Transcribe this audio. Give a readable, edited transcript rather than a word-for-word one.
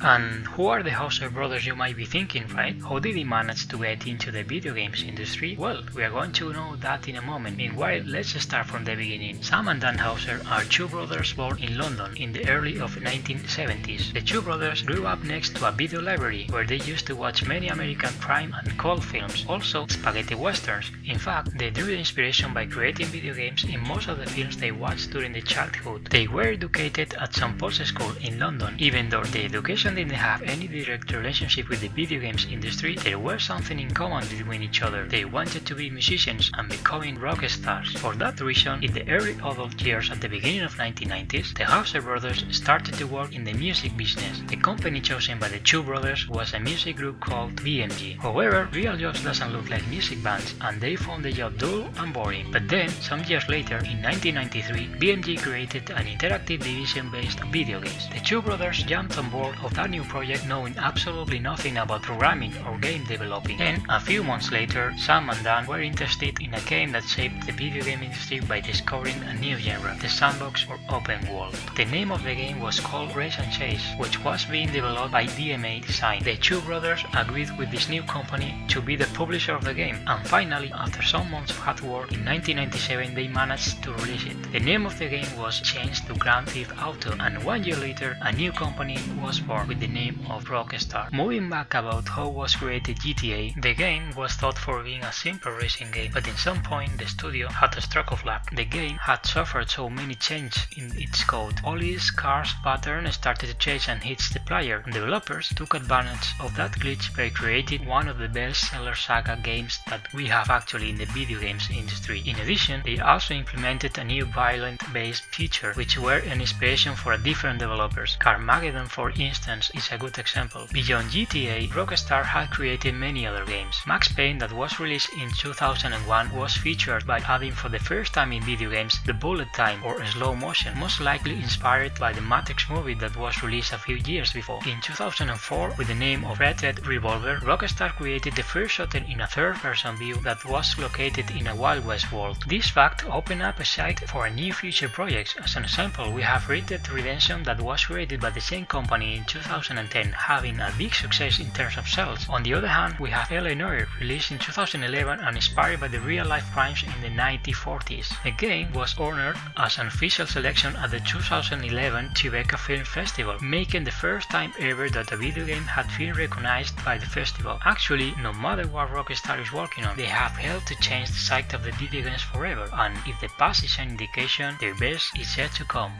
And who are the Hauser brothers, you might be thinking, right? How did they manage to get into the video games industry? Well, we are going to know that in a moment. Meanwhile, let's start from the beginning. Sam and Dan Hauser are two brothers born in London in the early of 1970s. The two brothers grew up next to a video library where they used to watch many American crime and cult films, also spaghetti westerns. In fact, they drew inspiration by creating video games in most of the films they watched during their childhood. They were educated at St. Paul's School in London. Even though the education didn't have any direct relationship with the video games industry, there was something in common between each other. They wanted to be musicians and becoming rock stars. For that reason, in the early adult years at the beginning of 1990s, the Hauser brothers started to work in the music business. The company chosen by the two brothers was a music group called BMG. However, real jobs doesn't look like music bands, and they found the job dull and boring. But then, some years later, in 1993, BMG created an interactive division based on video games. The two brothers jumped on board of that new project knowing absolutely nothing about programming or game developing. Then, a few months later, Sam and Dan were interested in a game that shaped the video game industry by discovering a new genre, the sandbox or open world. The name of the game was called Race and Chase, which was being developed by DMA Design. The two brothers agreed with this new company to be the publisher of the game, and finally, after some months of hard work, in 1997 they managed to release it. The name of the game was changed to Grand Theft Auto, and 1 year later a new company was born with the name of Rockstar. Moving back about how was created GTA, the game was thought for being a simple racing game, but in some point the studio had a stroke of luck. The game had suffered so many changes in its code. All its cars pattern started to change and hit the player, and developers took advantage of that glitch by creating one of the best-seller saga games that we have actually in the video games industry. In addition, they also implemented a new violent-based feature, which were an inspiration for different developers. Carmageddon, for instance, is a good example. Beyond GTA, Rockstar had created many other games. Max Payne, that was released in 2001, was featured by adding for the first time in video games the bullet time or slow motion, most likely inspired by the Matrix movie that was released a few years before. In 2004, with the name of Red Dead Revolver, Rockstar created the first shooter in a third-person view that was located in a Wild West world. This fact opened up a site for new future projects. As an example, we have Red Dead Redemption that was created by the same company in 2010, having a big success in terms of sales. On the other hand, we have LA Noire, released in 2011 and inspired by the real-life crimes in the 1940s. The game was honored as an official selection at the 2011 Tribeca Film Festival, making the first time ever that a video game had been recognized by the festival. Actually, no matter what Rockstar is working on, they have helped to change the sight of the video games forever, and if the past is an indication, their best is yet to come.